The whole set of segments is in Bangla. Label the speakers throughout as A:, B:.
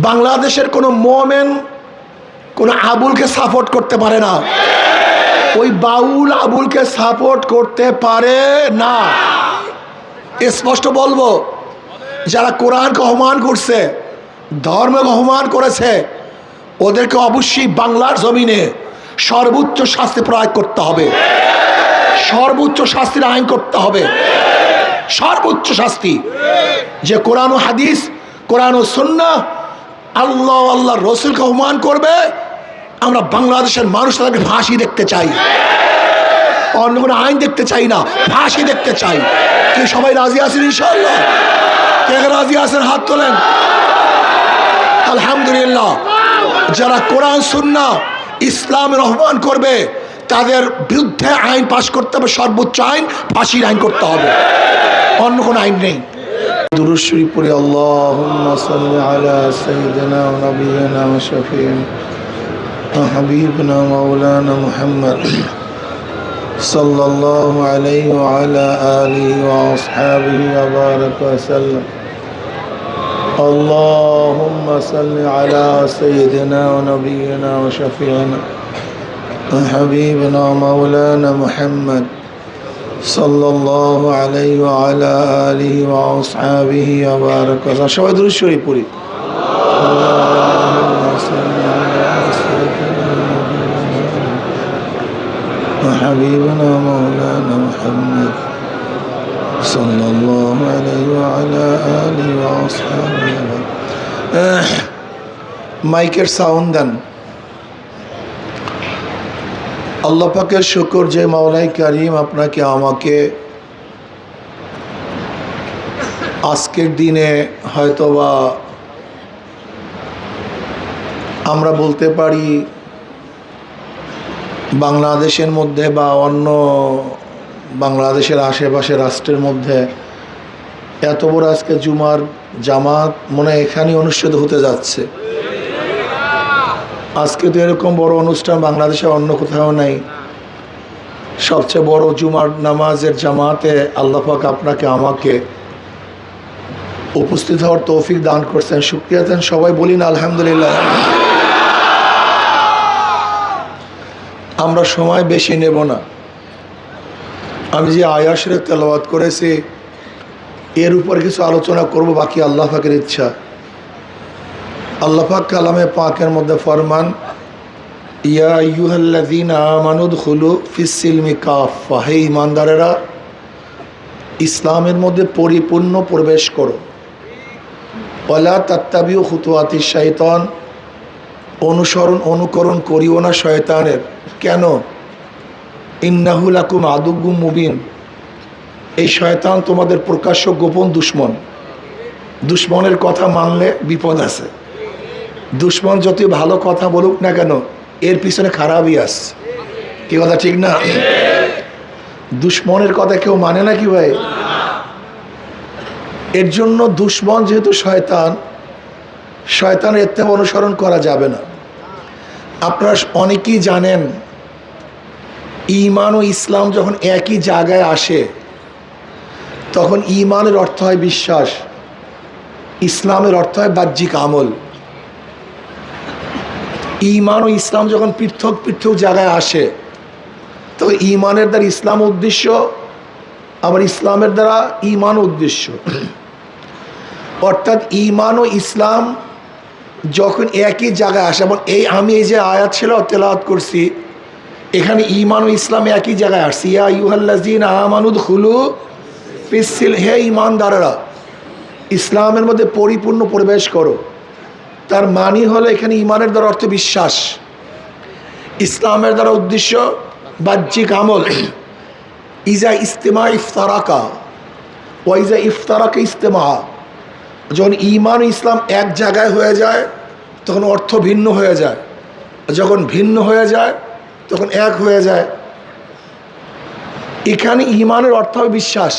A: বাংলাদেশের কোনো মোমেন কোনো আবুলকে সাপোর্ট করতে পারে না, ওই বাউল আবুলকে সাপোর্ট করতে পারে না। স্পষ্ট বলবো, যারা কোরআনকে অপমান করছে, ধর্মকে অপমান করেছে, ওদেরকে অবশ্যই বাংলার জমিনে সর্বোচ্চ শাস্তি প্রয়োগ করতে হবে, সর্বোচ্চ শাস্তির আইন করতে হবে, সর্বোচ্চ শাস্তি। যে কোরআন ও হাদিস, কোরআন ও সুন্নাহ, আল্লাহ আল্লাহ রসুলকে অপমান করবে, আমরা বাংলাদেশের মানুষ তাদেরকে ফাঁসি দেখতে চাই, অন্য কোনো আইন দেখতে চাই না, ফাঁসি দেখতে চাই। কি সবাই রাজি আছেন ইনশাআল্লাহ? কে রাজি আছেন হাত তোলেন। আলহামদুলিল্লাহ। যারা কোরআন সুন্নাহ ইসলামের অপমান করবে তাদের বিরুদ্ধে আইন পাশ করতে হবে, সর্বোচ্চ আইন ফাঁসির আইন করতে হবে, অন্য কোনো আইন নেই। দুরূদ শরীফ পড়ি। আল্লাহুম্মা সাল্লি আলা সাইয়্যিদিনা ওয়া নাবিয়িনা ওয়া শাফিঈনা ওয়া হাবিবিনা মাওলানা মুহাম্মদ সাল্লাল্লাহু আলাইহি ওয়া আলা আলিহি ওয়া আসহাবিহি ওয়া বারাকা ওয়া সাল্লাম। আল্লাহুম্মা সাল্লি আলা সাইয়্যিদিনা ওয়া নাবিয়িনা ওয়া শাফিঈনা ওয়া হাবিবিনা মাওলানা মুহাম্মদ সাল্লাল্লাহু আলাইহি ওয়া আলা আলিহি ওয়া আসহাবিহি ওয়া বারাকা ওয়া সাল্লাম। সবাই দুরূদ শরীফ পড়ি। আল্লাহুম্মা সাল্লি আলা সাইয়্যিদিনা ওয়া হাবিবিনা মাওলানা মুহাম্মদ সাল্লাল্লাহু আলাইহি ওয়া আলা আলিহি ওয়া আসহাবিহি। মাইকের সাউন্ড দেন। আল্লাহ পাকের শুকর যে মাওলাই কারিম আপনাকে আমাকে আজকের দিনে হয়তোবা আমরা বলতে পারি বাংলাদেশের মধ্যে বা অন্য বাংলাদেশের আশেপাশে রাষ্ট্রের মধ্যে এত বড় আজকে জুমার জামাত মনে হয় এখানেই অনুষ্ঠিত হতে যাচ্ছে। আজকে তো এরকম বড় অনুষ্ঠান বাংলাদেশে অন্য কোথাও নাই। সবচেয়ে বড় জুমার নামাজের জামাতে আল্লাহ পাক আপনাকে আমাকে উপস্থিত হওয়ার তৌফিক দান করছেন, শুকরিয়া দেন সবাই, বলি না আলহামদুলিল্লাহ। আমরা সময় বেশি নেব না। আমি যে আয়াত শরীফ তেলাওয়াত করেছি এর উপর কিছু আলোচনা করব, বাকি আল্লাহ পাকের ইচ্ছা। আল্লাহ পাক কালামে পাকের মধ্যে ফরমান, ইয়া আইয়ুহাল্লাযীনা আমানু দুখুলু ফিস-সিলমি কাফা, হে ঈমানদারেরা ইসলামের মধ্যে পরিপূর্ণ প্রবেশ করো। ওয়ালা তাত্তাবিউ খুতুওয়াতিশ শাইতান, অনুকরণ করিও না শয়তানের। কেন? ইন্নাহু লাকুম আদুউম মুবিন, এই শয়তান তোমাদের প্রকাশ্য গোপন দুশমন। দুশমনের কথা মানলে বিপদ আছে। দুশমন যত ভালো কথা বলুক না কেন এর পিছনে খারাপই আছে। কি কথা ঠিক না? দুশমনের কথা কেউ মানে না কি ভাই? এর জন্য দুশমন যেহেতু শয়তান, শয়তানের ইত্তেবা অনুসরণ করা যাবে না। আপনারা অনেকেই জানেন ঈমান ও ইসলাম যখন একই জায়গায় আসে তখন ঈমানের অর্থ হয় বিশ্বাস, ইসলামের অর্থ হয় বাহ্যিক আমল। ঈমান ও ইসলাম যখন পৃথক পৃথক জায়গায় আসে তখন ঈমানের দ্বারা ইসলাম উদ্দেশ্য, আবার ইসলামের দ্বারা ঈমান উদ্দেশ্য। অর্থাৎ ঈমান ও ইসলাম যখন একই জায়গায় আসে, এবং আমি এই যে আয়াত ছিল তেলাওয়াত করছি এখানে ঈমান ও ইসলাম একই জায়গায় আসছে। ইয়া আইয়ুহাল্লাযীনা আমানু দুখুলু ফিস-সিলমি, হে ঈমানদারেরা ইসলামের মধ্যে পরিপূর্ণ প্রবেশ করো। তার মানে হলো এখানে ঈমানের দ্বারা অর্থ বিশ্বাস, ইসলামের দ্বারা উদ্দেশ্য বাহ্যিক আমল। ইজা ইস্তেমা ইফতারাকা ওয়া ইজা ইফতারাকা ইস্তেমা, যখন ঈমান ও ইসলাম এক জায়গায় হয়ে যায় তখন অর্থ ভিন্ন হয়ে যায়, যখন ভিন্ন হয়ে যায় তখন এক হয়ে যায়। এখানে ঈমানের অর্থ হবে বিশ্বাস।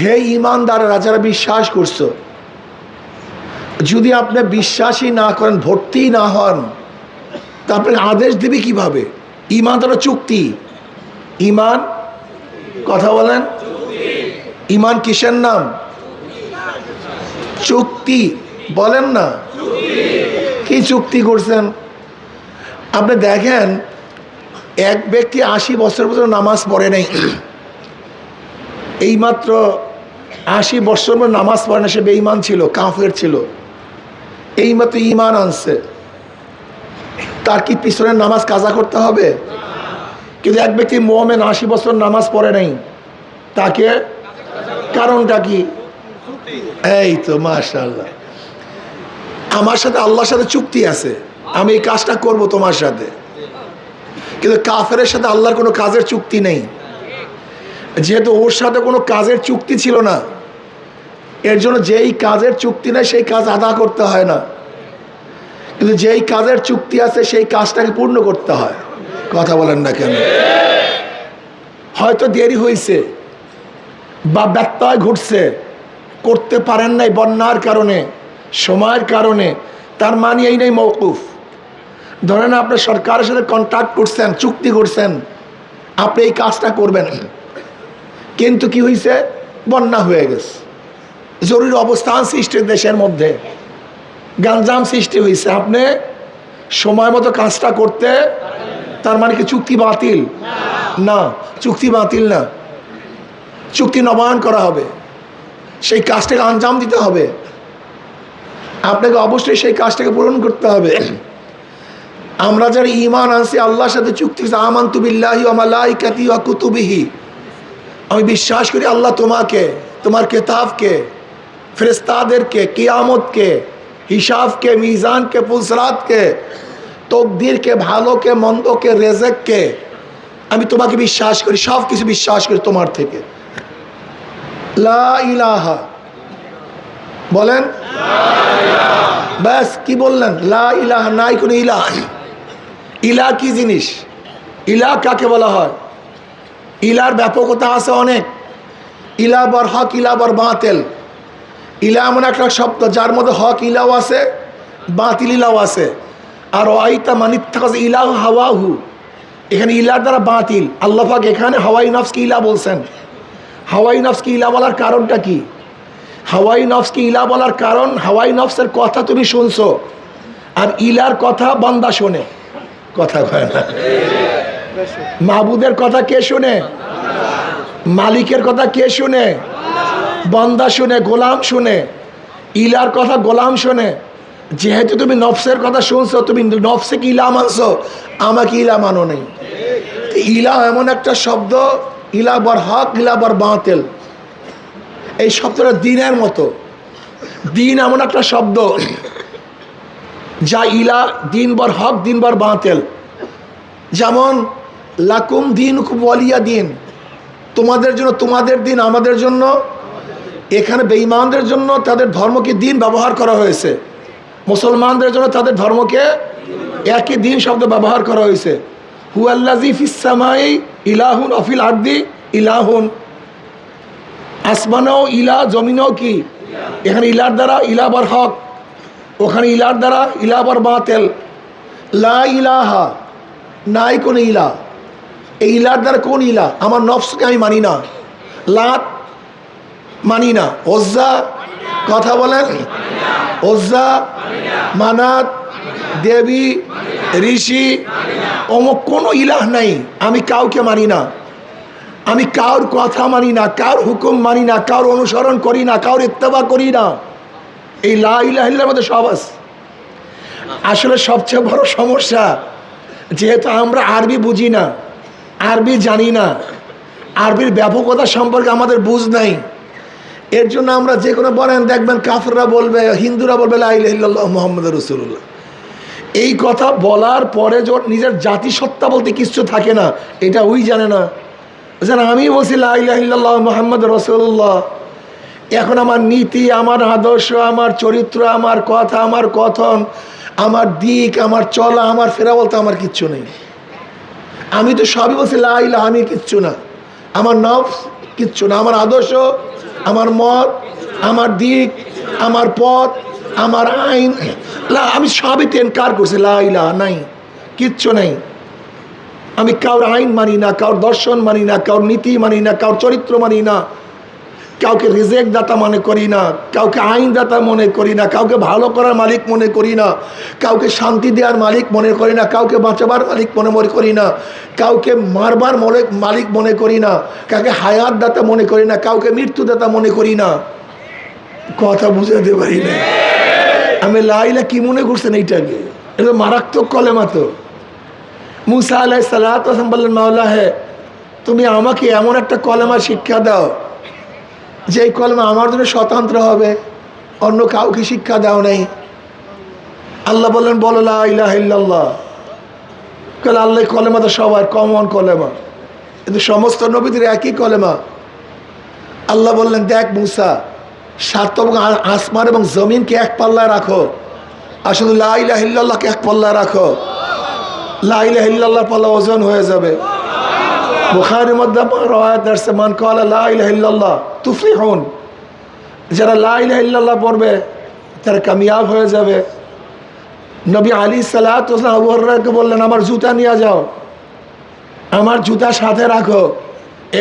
A: হে ঈমানদারেরা যারা বিশ্বাস করছো, যদি আপনি বিশ্বাসই না করেন, ভর্তি না হন, তা আপনাকে আদেশ দেবে কিভাবে? ঈমান তো চুক্তি। ঈমান, কথা বলেন, ঈমান কিসের নাম? চুক্তি। বলেন না, কি চুক্তি করছেন? আপনি দেখেন, এক ব্যক্তি 80 বছর পর্যন্ত নামাজ পড়ে নাই, এইমাত্র 80 বছর পর্যন্ত নামাজ পড়ে না, সে বেঈমান ছিল, কাফের ছিল, এইমাত্র ঈমান আনছে, তার কি পিছনের নামাজ কাজা করতে হবে? কিন্তু এক ব্যক্তি মুমিন 80 বছর নামাজ পড়ে নাই, তাকে কারণটা কি? এই তো মাশাআল্লাহ, আমার সাথে আল্লাহর সাথে চুক্তি আছে, আমি এই কাজটা করব তোমার সাথে। কিন্তু কাফেরের সাথে আল্লাহর কোনো কাজের চুক্তি নেই, যেহেতু ওর সাথে কোনো কাজের চুক্তি ছিল না, এর জন্য যেই কাজের চুক্তি নেই সেই কাজ আদা করতে হয় না, কিন্তু যেই কাজের চুক্তি আছে সেই কাজটাকে পূর্ণ করতে হয়। কথা বলেন না কেন? হয়তো দেরি হয়েছে বা ব্যত্যয় ঘটছে, করতে পারেন নাই বন্যার কারণে, সময়ের কারণে, তার মানে এই নেই মওকুফ। ধরেন আপনি সরকারের সাথে কন্ট্রাক্ট করছেন, চুক্তি করছেন, আপনি এই কাজটা করবেন, কিন্তু কি হয়েছে? বন্যা হয়ে গেছে, জরুরি অবস্থান সৃষ্টি, দেশের মধ্যে গাঞ্জাম সৃষ্টি হয়েছে, আপনি সময় মতো কাজটা করতে, তার মানে কি চুক্তি বাতিল? না, চুক্তি বাতিল না, চুক্তি নবায়ন করা হবে, সেই কাজটাকে আঞ্জাম দিতে হবে, আপনাকে অবশ্যই সেই কাজটাকে পূরণ করতে হবে। আমরা যারা ঈমান আনছি, আল্লাহর সাথে চুক্তি, আমানতু বিল্লাহি ওয়া মালাইকাতিহি ওয়া কুতুবিহি, আমি বিশ্বাস করি আল্লাহ তোমাকে, তোমার কিতাবকে, ফেরেশতাদেরকে, কিয়ামতকে, হিসাবকে, মিজানকে, পুলসরাতকে, তকদিরকে, ভালোকে, মন্দকে, রেজেককে, আমি তোমাকে বিশ্বাস করি, সব কিছু বিশ্বাস করি তোমার থেকে। লা ইলাহা, বলেন ব্যাস, কি বললেন? লা ইলাহা, নাই কোনো ইলাহ। ইলাহ কি জিনিস? ইলাহ কাকে বলা হয়? ইলার ব্যাপকতা আছে অনেক, ইলাহ বর হক, ইলাহ বর বাতিল। ইলাহ এমন একটা শব্দ যার মধ্যে হক ইলাও আছে, বাতিল ইলাও আছে। আর ওয়াইতা মানিত্তাখাজ ইলাহু হাওয়াহু, এখানে ইলার দ্বারা বাতিল। আল্লাহ পাক এখানে হাওয়াই নফসকে ইলাহ বলছেন। হাওয়াই নফসকে ইলাহ বলার কারণটা কি? হাওয়াই নফসকে ইলাহ বলার কারণ, হাওয়াই নফসের কথা তুমি শুনছো, আর ইলার কথা বান্দা শোনে। কথা কয় না? মাবুদের কথা কে শুনে? মালিকের কথা কে শুনে? বান্দা শুনে, গোলাম শুনে। ইলার কথা গোলাম শুনে। যেহেতু তুমি নফসের কথা শুনছো, তুমি নফসে কি ইলা মানছো, আমাকে ইলা মানো নেই। ইলা এমন একটা শব্দ, ইলা বর হক, ইলা বর বাতিল। এই শব্দটা দিনের মতো। দিন এমন একটা শব্দ যা ইলা, দিন বর হক, দিন বর বাতিল। যেমন লাকুম দীনুকুম ওয়ালিয়া দিন, তোমাদের জন্য তোমাদের দিন, আমাদের জন্য। এখানে বেঈমানদের জন্য তাদের ধর্মকে দিন ব্যবহার করা হয়েছে, মুসলমানদের জন্য তাদের ধর্মকে একই দিন শব্দ ব্যবহার করা হয়েছে। হুয়াল্লাযী ফিস সামাই ইলাহুন ওয়া ফিল আরদি ইলাহুন, আসমানেও ইলা, জমিনেও কি? এখানে ইলার দ্বারা ইলা বর হক, ওখানে ইলার দ্বারা ইলা বর বাতিল। লা ইলাহা, নাই কোন ইলা। এই ইলার দ্বারা কোন ইলা? আমার নফসকে আমি মানি না, লাত মানি না, ওজ্জা, কথা বলেন, ওজ্জা, মানাত, দেবী, ঋষি, অমুক কোনো ইলাহ নাই। আমি কাউকে মানি না, আমি কার কথা মানি না, কার হুকুম মানি না, কার অনুসরণ করি না, কার ইত্তেবা করি না। এই লা ইলাহা ইল্লাল্লাহর মধ্যে সব আছে। আসলে সবচেয়ে বড় সমস্যা, যেহেতু আমরা আরবি বুঝি না, আরবি জানি না, আরবির ব্যাপকতা সম্পর্কে আমাদের বুঝ নাই, এর জন্য আমরা যে কোনো বলেন, দেখবেন কাফেররা বলবে, হিন্দুরা বলবে লা ইলাহা ইল্লাল্লাহ মুহাম্মাদুর রাসূলুল্লাহ। এই কথা বলার পরে যখন নিজের জাতিসত্তা বলতে কিছু থাকে না, এটা ওই জানে না। যেন আমি বলছি লা ইলাহা ইল্লাল্লাহ মুহাম্মাদুর রাসূলুল্লাহ, এখন আমার নীতি, আমার আদর্শ, আমার চরিত্র, আমার কথা, আমার কথন, আমার দিক, আমার চলা, আমার ফেরা বলতে আমার কিচ্ছু নেই। আমি তো সবই বলছি লা ইলাহা, আমি কিচ্ছু না, আমার নফস কিচ্ছু না, আমার আদর্শ, আমার মত, আমার দিক, আমার পথ, আমার আইন, আমি সবই ইনকার করছি, লা ইলাহা নাই, কিচ্ছু নাই। আমি কারোর আইন মানি না, কারোর দর্শন মানি না, কারোর নীতি মানি না, কারোর চরিত্র মানি না, কাউকে রিজেক্ট দাতা মনে করি না, কাউকে আইন দাতা মনে করি না, কাউকে ভালো করার মালিক মনে করি না, কাউকে শান্তি দেওয়ার মালিক মনে করি না, কাউকে বাঁচাবার মালিক মনে করি না, কাউকে মারবার মালিক মনে করি না, কাউকে হায়াত দাতা মনে করি না, কাউকে মৃত্যু দাতা মনে করি না। কথা বুঝাতে পারি না আমি। লা ইলাহা কি মনে করছেন এইটাকে? এটা মারাত্মক কলেমা। তো মুসা আলাইহিস সালাতু ওয়াস সালাম বললেন, মাওলা হে, তুমি আমাকে এমন একটা কলেমা শিক্ষা দাও যে এই কলেমা আমার জন্য স্বতন্ত্র হবে, অন্য কাউকে শিক্ষা দাও নাই। আল্লাহ বললেন, বলো লা ইলাহা ইল্লাল্লাহ। কাল আল্লাহ কলেমা তো সবার কমন কলেমা, কিন্তু সমস্ত নবীদের একই কলেমা। আল্লাহ বললেন, দেখ মুসা, সাত এবং আসমান এবং জমিনকে এক পাল্লায় রাখো, আর শুধু লা ইলাহা ইল্লাল্লাহকে এক পাল্লায় রাখো। লা ইলাহা ইল্লাল্লাহর পাল্লা ওজন হয়ে যাবে। বুখারীর মধ্যে রওয়ায়াত আছে, মান ক্বালা লা ইলাহা ইল্লাল্লাহ তুফলিহুন, যারা লা ইলাহা ইল্লাল্লাহ পড়বে তারা কামিয়াব হয়ে যাবে। নবী আলাইহিস সালাতু ওয়াস সালাম আবু হুরায়রাকে বললেন, আমার জুতা নিয়ে যাও, আমার জুতা সাথে রাখো,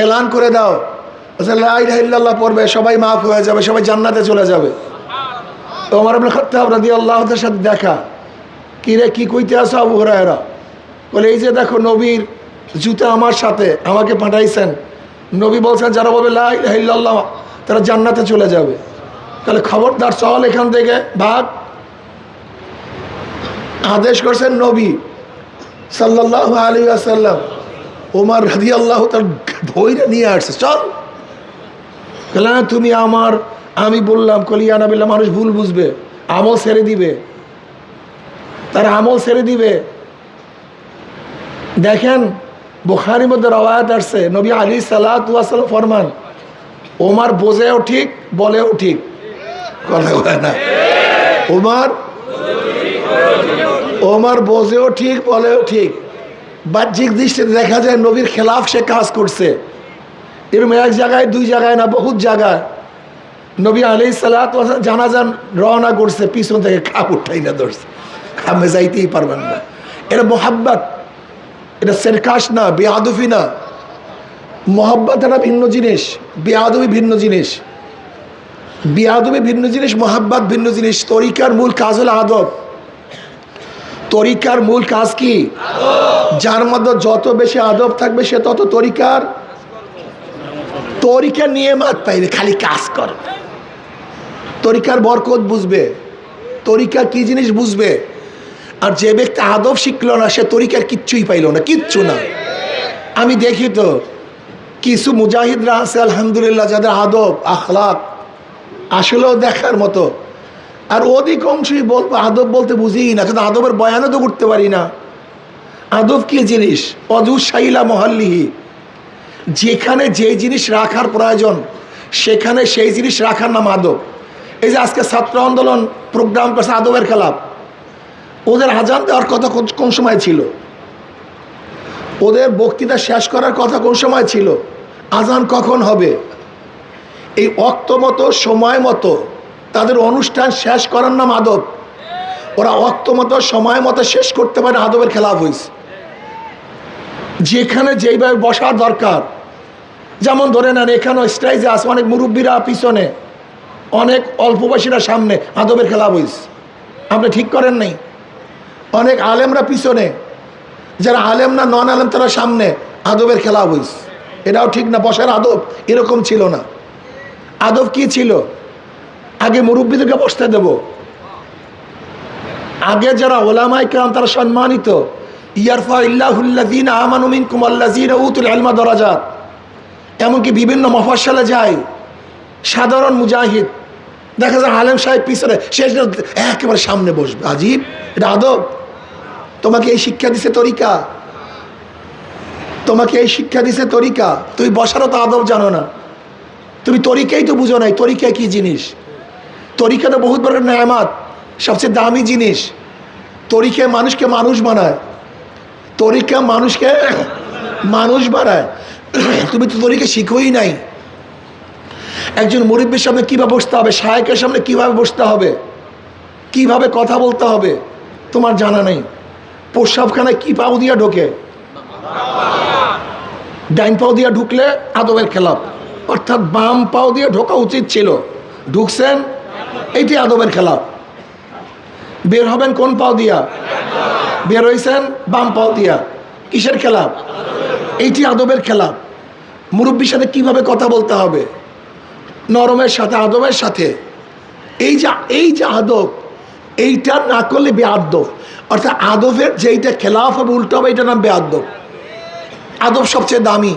A: এলান করে দাও লা ইলাহা ইল্লাল্লাহ পড়বে, সবাই মাফ হয়ে যাবে, সবাই জান্নাতে চলে যাবে। ওমর ইবনে খাত্তাব রাদিয়াল্লাহু তাআলার সাথে দেখা, কি রে, কি কইতে আসো আবু হুরায়রা? বলে, এই যে দেখো নবীর জুতা আমার সাথে, আমাকে পাঠাইছেন। নবী বলছেন, যারা বলবে লা ইলাহা ইল্লাল্লাহ তারা জান্নাতে চলে যাবে। তাহলে খবরদার, চল এখান থেকে ভাগ। আদেশ করছেন নবী সাল্লাল্লাহু আলাইহি ওয়াসাল্লাম। ওমর রাদিয়াল্লাহু তাআলা ধৈর্য নিয়ে আসছে, চল। বলে, তুমি আমার, আমি বললাম কলিয়া নবিল্লাহ, মানুষ ভুল বুঝবে, আমল ছেড়ে দিবে, তারা আমল ছেড়ে দিবে। দেখেন বুখারীর মধ্যে রওয়ায়াত আসছে, নবী আলাইহিস সালাতু ওয়াস সালাম ফরমান, ওমর বোঝেও ঠিক, বলেও ঠিক। কথা বলে না, ওমর বোঝেও ঠিক, বলেও ঠিক। বাহ্যিক দৃষ্টিতে দেখা যায় নবীর খেলাফ সে কাজ করছে। এরকম এক জায়গায়, দুই জায়গায় না, বহুত জায়গায় নবী আলাইহিস সালাতু ওয়াস সালাম জানাজান রওনা করছে, পিছন থেকে খাপ উঠাই না ধরছে, খামে যাইতেই পারবেন না। এটা মোহাব্বত, এটা সেরকাশ না, বেয়াদবি না। মোহাব্বত এটা ভিন্ন জিনিস, বেয়াদবি ভিন্ন জিনিস। বেয়াদবি ভিন্ন জিনিস, মোহাব্বত ভিন্ন জিনিস। তরিকার মূল কাজ হলো আদব। তরিকার মূল কাজ কি? যার মধ্যে যত বেশি আদব থাকবে সে তত তরিকার নিয়ামত পাইবে, খালি কাজ করবে, তরিকার বরকত বুঝবে, তরিকা কি জিনিস বুঝবে। আর যে ব্যক্তি আদব শিখলো না, সে তরিকার কিচ্ছুই পাইল না, কিচ্ছু না। আমি দেখি তো কিছু মুজাহিদরা আছে আলহামদুলিল্লাহ, যাদের আদব আখলাক আসলেও দেখার মতো। আর অধিকাংশই বলবো আদব বলতে বুঝিই না, কিন্তু আদবের বয়ানও তো করতে পারি না। আদব কি জিনিস? অজুসাইলা মহাল্লিহি, যেখানে যে জিনিস রাখার প্রয়োজন সেখানে সেই জিনিস রাখার নাম আদব। এই যে আজকে ছাত্র আন্দোলন প্রোগ্রাম করছে আদবের খেলাফ, ওদের আজান দেওয়ার কথা কোন সময় ছিল? ওদের বক্তৃতা শেষ করার কথা কোন সময় ছিল? আজান কখন হবে? এই ওয়াক্ত মতো, সময় মতো তাদের অনুষ্ঠান শেষ করার নাম আদব। ওরা ওয়াক্ত মতো, সময় মতো শেষ করতে পারে, আদবের খেলাফ হয়েছে। যেখানে যেইভাবে বসার দরকার, যেমন ধরে নেন এখানে স্টেজে আছে অনেক মুরব্বীরা পিছনে, অনেক অল্প বয়সীরা সামনে, আদবের খেলাফ হয়েছে। আপনি ঠিক করেন নাই। অনেক আলেমরা পিছনে, যারা আলেম না নন আলেম তারা সামনে, আদবের খেলাফ হয়েছে। এটাও ঠিক না। বসার আদব এরকম ছিল না। আদব কি ছিল? আগে মুরব্বীদেরকে বসতে দেব, আগে যারা ওলামায়ে কেরাম তারা সম্মানিত। ইয়ারফা ইল্লাহুল্লাযীনা আমানু মিনকুম ওয়াল্লাযীনা উতুল ইলমা দারাজাত। এমনকি বিভিন্ন মফাসসালে যায় সাধারণ মুজাহিদ, দেখা যায় আলেম সাহেব পিছনে, শেষ একেবারে সামনে বসবে। আজীব, এটা আদব? তোমাকে এই শিক্ষা দিছে তরিকা, তোমাকে এই শিক্ষা দিছে তরিকা। তুমি বসারও তো আদব জানো না, তুমি তরিকাই তো বুঝো নাই। তরিকা কি জিনিস? তরিকা তো বহুত বড় নেয়ামত, সবচেয়ে দামি জিনিস। তরিকা মানুষকে মানুষ বানায়, তরিকা মানুষকে মানুষ বানায়। তুমি তো তরিকা শিখোই নাই। একজন মুরব্বীর সামনে কীভাবে বসতে হবে, শায়েখের সামনে কীভাবে বসতে হবে, কিভাবে কথা বলতে হবে তোমার জানা নেই। প্রস্রাবখানায় কি পাও দিয়া ঢোকে? ডাইন পাও দিয়া ঢুকলে আদবের খেলাফ। অর্থাৎ বাম পাও দিয়ে ঢোকা উচিত ছিল, ঢুকছেন, এইটি আদবের খেলাফ। বের হবেন কোন পাও দিয়া? বের হয়েছেন বাম পাও দিয়া। কিসের খেলাফ? এইটি আদবের খেলাফ। মুরব্বীর সাথে কিভাবে কথা বলতে হবে, নরমের সাথে, আদবের সাথে। এই যে আদব, এইটা না করলে বেআদব। অর্থাৎ আদবের যেইটা খেলাফ হবে, উল্টো হবে, এইটার নাম বেআদব। আদব সবচেয়ে দামি।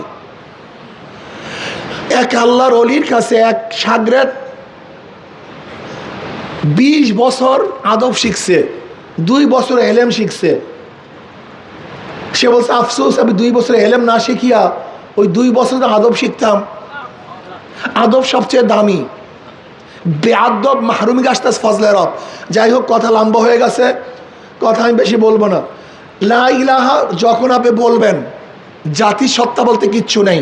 A: এক আল্লাহর ওলির কাছে এক শাগরেদ 20 বছর আদব শিখছে, 2 বছর এলেম শিখছে। সে বলছে, আফসোস আমি 2 বছর এলেম না শিখিয়া ওই 2 বছর আদব শিখতাম। আদব সবচেয়ে দামি। বেআদব মাহরুমি গাছতাস ফজলে রব। যাই হোক, কথা লম্বা হয়ে গেছে, কথা আমি বেশি বলবো না। লা ইলাহা যখন আপনি বলবেন, জাতির সত্তা বলতে কিচ্ছু নেই,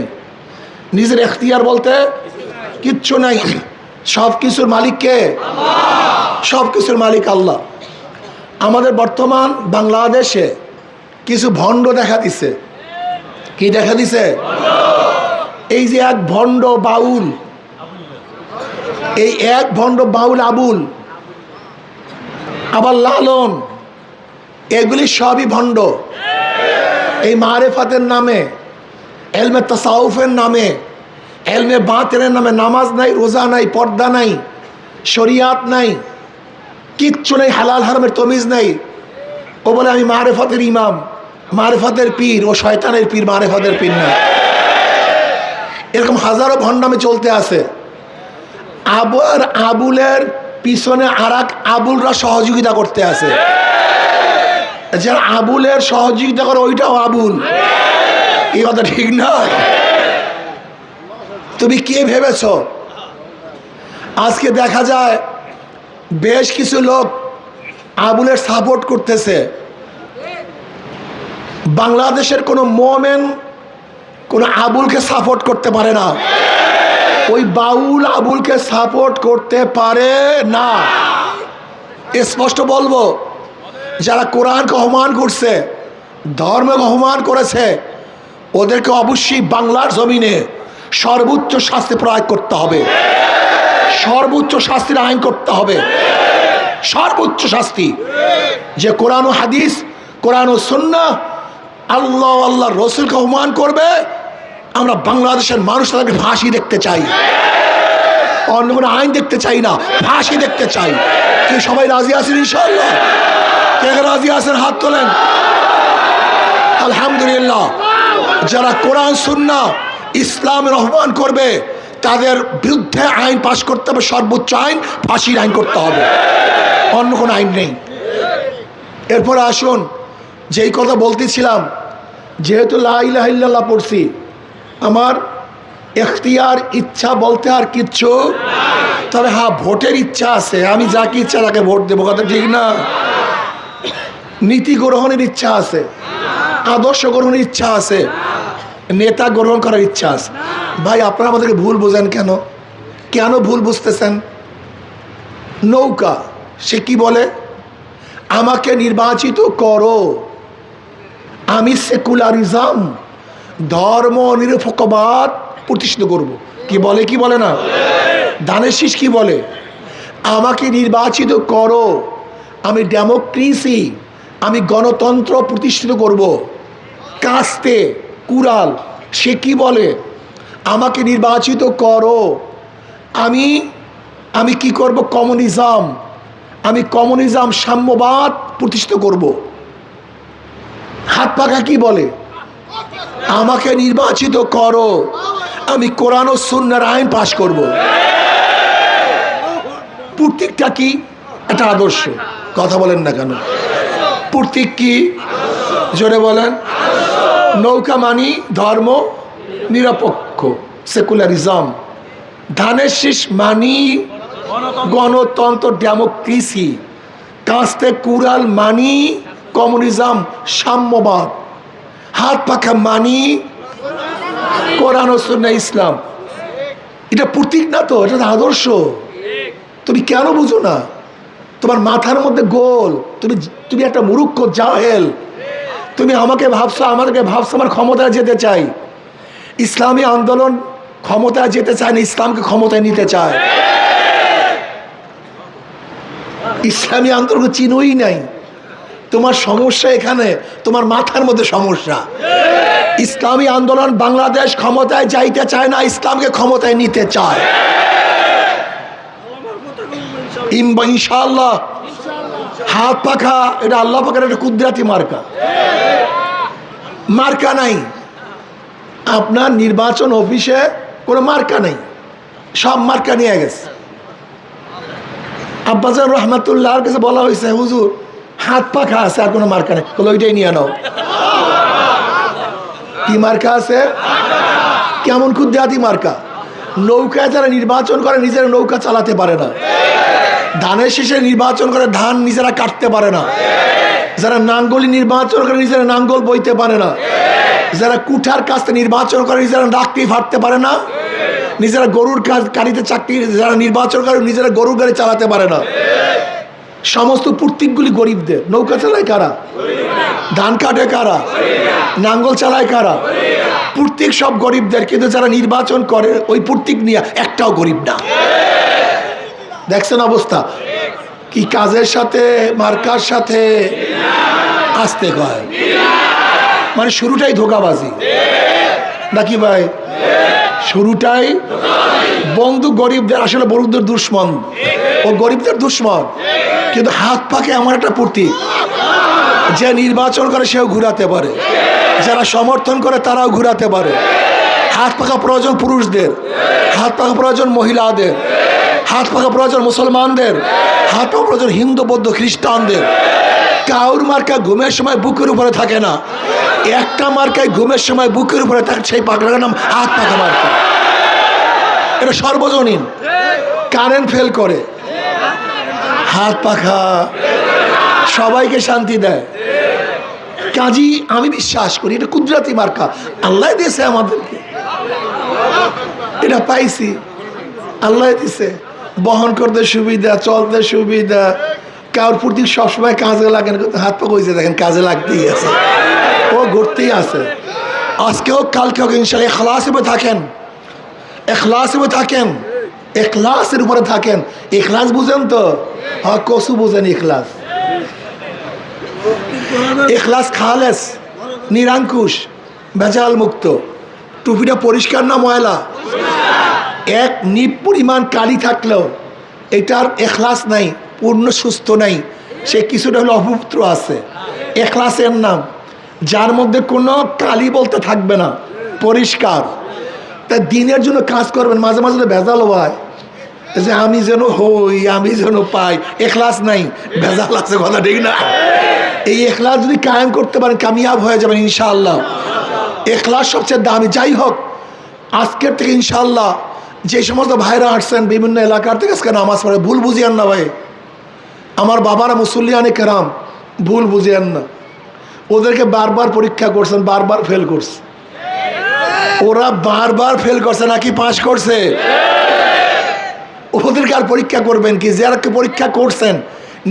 A: নিজের এখতিয়ার বলতে কিচ্ছু নাই। সব কিছুর মালিক কে? সব কিছুর মালিক আল্লাহ। আমাদের বর্তমান বাংলাদেশে কিছু ভণ্ড দেখা দিছে। কি দেখা দিছে? এই যে এক ভণ্ড বাউল, এই এক ভণ্ড বাউল আবুল, আবার লালন, এগুলি সবই ভণ্ড। এই মারেফাতের নামে, এলমে তাসাউফের নামে, এলমে বাতিনের নামে নামাজ নাই, রোজা নাই, পর্দা নাই, শরিয়াত নাই, কিচ্ছু নেই, হালাল হারামের তমিজ নাই। ও বলে আমি মারেফাতের ইমাম, মারেফাতের পীর। ও শয়তানের পীর, মারেফাতের পীর না। এরকম হাজারো ভণ্ডামে চলতে আছে। আবুলের পিছনে আর এক আবুলরা সহযোগিতা করতে আছে। যারা আবুলের সহযোগিতা করে ওইটাও আবুল। এই কথা ঠিক নয়। তুমি কে ভেবেছ? আজকে দেখা যায় বেশ কিছু লোক আবুলের সাপোর্ট করতেছে। বাংলাদেশের কোনো মোমেন কোনো আবুলকে সাপোর্ট করতে পারে না। ওই বাউল আবুলকে সাপোর্ট করতে পারে না। স্পষ্ট বলবো, যারা কোরআনকে অপমান করছে, ধর্মকে অপমান করেছে, ওদেরকে অবশ্যই বাংলার জমিনে সর্বোচ্চ শাস্তি প্রয়োগ করতে হবে। সর্বোচ্চ শাস্তির আইন করতে হবে, সর্বোচ্চ শাস্তি। যে কোরআন ও হাদিস, কোরআন ও সুন্নাহ, আল্লাহ আল্লাহ রসুলকে অপমান করবে, আমরা বাংলাদেশের মানুষ তাদেরকে ফাঁসি দেখতে চাই। অন্য কোনো আইন দেখতে চাই না, ফাঁসি দেখতে চাই। কি সবাই রাজি আছেন ইনশাআল্লাহ? কে রাজি আছেন হাত তোলেন। আলহামদুলিল্লাহ। যারা কোরআন সুন্নাহ ইসলামের অপমান করবে, তাদের বিরুদ্ধে আইন পাশ করতে হবে, সর্বোচ্চ আইন, ফাঁসির আইন করতে হবে, অন্য কোনো আইন নেই। এরপরে আসুন, যেই কথা বলতেছিলাম, যেহেতু লা ইলাহা ইল্লাল্লাহ পড়ছি, আমার এখতিয়ার, ইচ্ছা বলতে আর কিচ্ছু। তবে হ্যাঁ, ভোটের ইচ্ছা আছে, আমি যাকে ইচ্ছা তাকে ভোট দেবো, কথা ঠিক না? নীতি গ্রহণের ইচ্ছা আছে, আদর্শ গ্রহণের ইচ্ছা আছে, নেতা গ্রহণ করার ইচ্ছা আছে। ভাই, আপনারা আমাদেরকে ভুল বোঝেন কেন? কেন ভুল বুঝতেছেন? নৌকা, সে কি বলে? আমাকে নির্বাচিত করো, আমি সেকুলারিজম, ধর্ম নিরপেক্ষবাদ প্রতিষ্ঠিত করব। কি বলে? কি বলে না? ধানের শীষ কি বলে? আমাকে নির্বাচিত করো, আমি ডেমোক্রেসি, আমি গণতন্ত্র প্রতিষ্ঠিত করব। কাস্তে কুরাল, সে কি বলে? আমাকে নির্বাচিত করো, আমি কি করব? কমিউনিজম, আমি কমিউনিজম, সাম্যবাদ প্রতিষ্ঠিত করব। হাত পাখা কি বলে? আমাকে নির্বাচিত করো, আমি কোরআন ও সুন্নাহর আইন পাশ করব। প্রতীকটা কি? একটা আদর্শ। কথা বলেন না কেন? প্রতীক কি? জোরে বলেন। নৌকা মানি ধর্ম নিরপেক্ষ, সেকুলারিজম। ধানের শীষ মানি গণতন্ত্র, ডেমোক্রেসি। কাস্তে কুরাল মানি কমিউনিজম, সাম্যবাদ। হাত পাখা মানি কোরআন ও সুন্নাহ ইসলাম। এটা প্রতীক না তো, এটা আদর্শ। তুমি কেন বুঝো না? তোমার মাথার মধ্যে গোল। তুমি একটা মূর্খ জাহেল। তুমি আমাকে ভাবছো, আমাদেরকে ভাবছো আমার ক্ষমতায় যেতে চাই। ইসলামী আন্দোলন ক্ষমতায় যেতে চায় না, ইসলামকে ক্ষমতায় নিতে চায়। ইসলামী আন্দোলন চিনোই নাই। তোমার সমস্যা এখানে, তোমার মাথার মধ্যে সমস্যা। ইসলামী আন্দোলন বাংলাদেশ ক্ষমতায় যাইতে চায় না, ইসলামকে ক্ষমতায় নিতে চায়। ইনশাআল্লাহ। হাত পাখা এটা আল্লাহ পাকের একটা কুদরতি মার্কা। মার্কা নাই আপনার নির্বাচন অফিসে, কোনো মার্কা নেই, সব মার্কা নিয়ে গেছে। আব্বাজান রহমাতুল্লাহর কাছে বলা হয়েছে, হুজুর হাত পাখা আছে আর কোনো মার্কা নেই, বলে ওইটাই নিয়ে নাও। কি মার্কা আছে? কেমন কুদরতি মার্কা? নৌকায় যারা নির্বাচন করে নিজেরা নৌকা চালাতে পারে না, ধানের শেষে নির্বাচন করে ধান নিজেরা কাটতে পারে না, যারা নাঙ্গলি নির্বাচন করে নিজেরা নাঙ্গল বইতে পারে না, যারা কুঠার কাজতে নির্বাচন করে নিজেরা ডাকটি ফাটতে পারে না, নিজেরা গরুর গাড়িতে চাকরি যারা নির্বাচন করে নিজেরা গরুর গাড়ি চালাতে পারে না। সমস্ত প্রতীকগুলি গরিবদের। নৌকা চালায় কারা? ধান কাটে কারা? নাঙ্গল চালায় কারা? প্রতীক সব গরিবদের, কিন্তু যারা নির্বাচন করে ওই প্রতীক নিয়ে একটাও গরিব না। দেখছেন অবস্থা কি? কাজের সাথে মার্কার সাথে আসতে কয়, মানে শুরুটাই ধোঁকাবাজি নাকি ভাই? শুরুটাই বন্ধু গরিবদের, আসলে বড়দের দুশ্মন, ও গরিবদের দুশ্মন। কিন্তু হাত পাকে এমন একটা প্রতীক, যে নির্বাচন করে সেও ঘুরাতে পারে, যারা সমর্থন করে তারাও ঘুরাতে পারে। হাত পাকা প্রয়োজন পুরুষদের, হাত পাকা প্রয়োজন মহিলাদের, হাত পাকা প্রয়োজন মুসলমানদের, হাত পাকা প্রয়োজন হিন্দু বৌদ্ধ খ্রিস্টানদের। কাউর মার্কা ঘুমের সময় বুকের উপরে থাকে না, একটা মার্কায় ঘুমের সময় বুকের উপরে থাকে, সেই পাখার নাম হাত পাকা মার্কা। এটা সর্বজনীন, কারেন্ট ফেল করে। হাত পাখা সবাইকে শান্তি দেয়। কাজী আমি বিশ্বাস করি এটা কুদরতি মার্কা, আল্লাহ দিয়েছে আমাদেরকে, এটা পাইছি, আল্লাহ দিছে। বহন করতে সুবিধা, চলতে সুবিধা। কারোর প্রতি সবসময় কাজে লাগে না, হাত পা কইছে দেখেন কাজে লাগতেই আছে, ও ঘুরতেই আছে। আজকে হোক কালকে হোক ইনশাআল্লাহ এখলাসে থাকেন, এখলাসে থাকেন, এখলাসের উপরে থাকেন। এখলাস বুঝেন তো? হ্যাঁ, কসু বুঝেন এখলাস। এখলাস খালেস, নিরাঙ্কুশ, ভেজাল মুক্ত। টুপিটা পরিষ্কার না ময়লা? এক নিপ পরিমাণ কালি থাকলেও এটার এখলাস নাই, পূর্ণ সুস্থ নাই, সে কিছুটা হলো অপবিত্র আছে। এখলাসের নাম যার মধ্যে কোনো কালি বলতে থাকবে না, পরিষ্কার। তাই দিনের জন্য কাজ করবেন, মাঝে মাঝে ভেজাল হয় যে আমি যেন হই, আমি যেন পাই, এখলাস নাই, ভেজাল আছে, কথা ঠিক না? এই এখলাস যদি কায়েম করতে পারেন কামিয়াব হয়ে যাবেন ইনশাআল্লাহ। এখলাস সবচেয়ে দামি। যাই হোক, আজকের থেকে ইনশাআল্লাহ যে সমস্ত ভাইরা আসছেন বিভিন্ন এলাকার থেকে আজকে নামাজ পড়ে, ভুল বুঝিয়েন না ভাই। আমার বাবারা মুসল্লিয়ানে কেরাম, ভুল বুঝিয়েন না। ওদেরকে বারবার পরীক্ষা করছেন, বারবার ফেল করছে। ওরা বারবার ফেল করছে নাকি পাস করছে? ওদেরকে আর পরীক্ষা করবেন কি? যারাকে পরীক্ষা করছেন,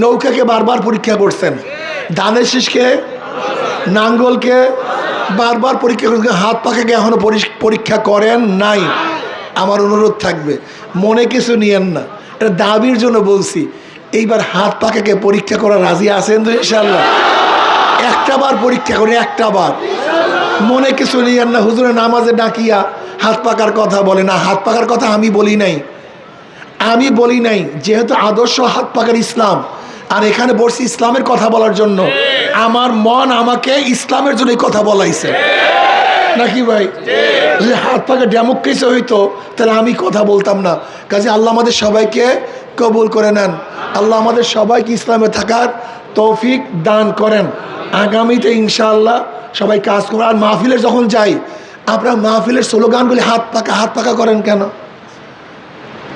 A: নৌকাকে বারবার পরীক্ষা করছেন, ধানের শীষকে, নাঙ্গলকে বারবার পরীক্ষা করছেন, হাত পাখাকে এখনো পরীক্ষা করেন নাই। আমার অনুরোধ থাকবে, মনে কিছু নিয়েন না, এটা দাবির জন্য বলছি। এইবার হাত পাখাকে পরীক্ষা করা রাজি আছেন তো ইনশাআল্লাহ? একটা বার পরীক্ষা করেন, একটা বার। মনে কিছু নিয়েন না, হুজুরের নামাজে ডাকিয়া হাত পাকার কথা বলে না। হাত পাকার কথা আমি বলি নাই, আমি বলি নাই। যেহেতু আদর্শ হাত পাকার ইসলাম, আর এখানে বসছি ইসলামের কথা বলার জন্য। আমার মন আমাকে ইসলামের জন্য কথা বলাইছে নাকি ভাই? যদি হাত পাকে ডেমোক্রেসি হইতো তাহলে আমি কথা বলতাম না। কাজে আল্লাহ আমাদের সবাইকে কবুল করে নেন, আল্লাহ আমাদের সবাইকে ইসলামে থাকার তৌফিক দান করেন। আগামীতে ইনশাআল্লাহ সবাই কাজ করবেন। আর মাহফিলে যখন যাই, আপনারা মাহফিলের স্লোগানগুলি হাত পাকা করেন কেন?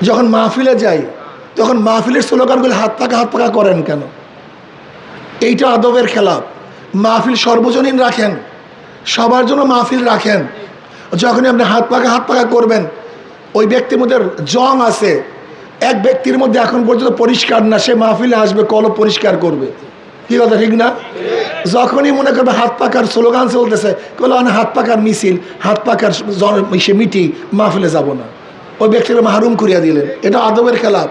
A: যখন মাহফিলে যাই তখন মাহফিলের স্লোগানগুলি হাত পাকা করেন কেন? এইটা আদবের খেলাফ। মাহফিল সর্বজনীন রাখেন, সবার জন্য মাহফিল রাখেন। যখনই আপনি হাত পাকা করবেন, ওই ব্যক্তির মধ্যে জং আছে, এক ব্যক্তির মধ্যে এখন পর্যন্ত পরিষ্কার না, সে মাহফিলে আসবে, কলব পরিষ্কার করবে। কি কথা ঠিক না? যখনই মনে করবে হাত পাকার স্লোগান চলতেছে, বলে হাত পাকার মিছিল, হাত পাকার সে মিটিং, মাহফিলে যাব না, ওই ব্যক্তিকে মাহরুম করিয়া দিলেন। এটা আদবের খেলাফ।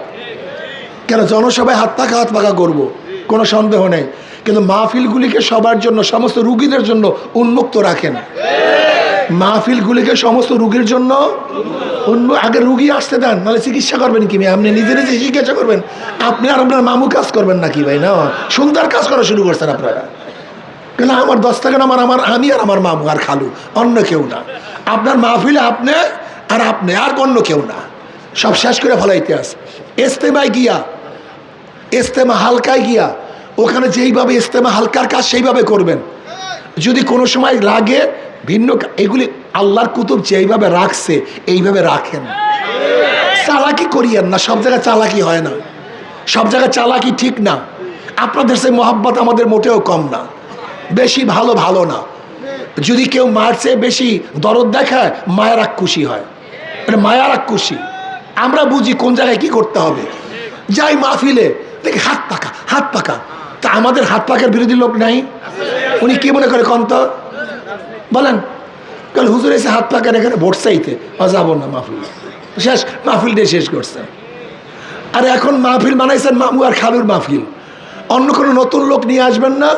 A: কেন? জনসভায় হাত পাকা করবো, কোনো সন্দেহ নেই, কিন্তু মাহফিলগুলিকে সবার জন্য, সমস্ত রুগীদের জন্য উন্মুক্ত রাখেন। মাহফিলগুলিকে সমস্ত রুগীর জন্য আগে রুগী আসতে দেন, নাহলে চিকিৎসা করবেন কি? আপনি নিজে নিজে চিকিৎসা করবেন? আপনি আর আপনার মামু কাজ করবেন নাকি ভাই? না, সুন্দর কাজ করা শুরু করছেন আপনারা। কেন? আমার 10 টাকা আমি আর আমার মামু আর খালু, অন্য কেউ না। আপনার মাহফিলে আপনি আর অন্য কেউ না, সব শেষ করে ফেলাইতে আস। ইস্তেমায় গিয়া, ইস্তেমা হালকায় গিয়া, ওখানে যেইভাবে ইস্তেমা হালকার কাজ সেইভাবে করবেন। যদি কোনো সময় লাগে ভিন্ন, এগুলি আল্লাহর কুতুব যেইভাবে রাখছে এইভাবে রাখেন। চালাকি করিয়েন না, সব জায়গায় চালাকি হয় না, সব জায়গায় চালাকি ঠিক না। আপনাদের সেই মহাব্বত আমাদের মোটেও কম না, বেশি ভালো না। যদি কেউ মার চেয়ে বেশি দরদ দেখায়, মায়ের এক খুশি হয়, মানে মায়ার এক খুশি। আমরা বুঝি কোন জায়গায় কি করতে হবে। যাই মাহফিলে দেখি হাত পাকা, তা আমাদের হাত পাকার বিরোধী লোক নাই? উনি কি মনে করে কন্ত বলেন? কাল হুজুর এসে হাত পাকার এখানে ভোট চাইতে, যাবো না মাহফিল, শেষ, মাহফিল দিয়ে শেষ করছেন। আর এখন মাহফিল বানাইছেন মামু আর খালুর মাহফিল, অন্য কোনো নতুন লোক নিয়ে আসবেন না।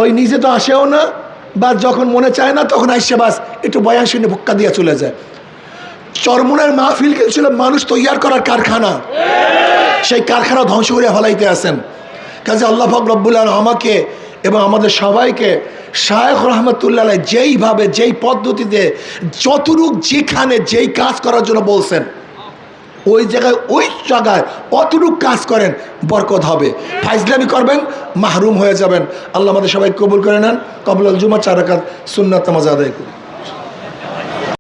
A: ওই নিজে তো আসেও না, বা যখন মনে চায় না তখন আসছে, বাস একটু বয়ান শুনে ভুক্কা দিয়ে চলে যায়। চরমনের মাহফিল ছিল মানুষ তৈয়ার করার কারখানা, সেই কারখানা ধ্বংস করে ফেলাইতে আসেন। কাজে আল্লাহ পাক রব্বুল আলামিন আমাকে এবং আমাদের সবাইকে শায়েখ রহমতুল্লাহ যেইভাবে, যেই পদ্ধতিতে, যতটুক যেখানে যেই কাজ করার জন্য বলছেন, ওই জায়গায় অতটুক কাজ করেন, বরকত হবে। ফাইজলামি করবেন, মাহরুম হয়ে যাবেন। আল্লাহ আমাদের সবাই কবুল করে নেন। কবুল জুমা 4 রাকাত সুন্নাত নামাজ আদায় করুন।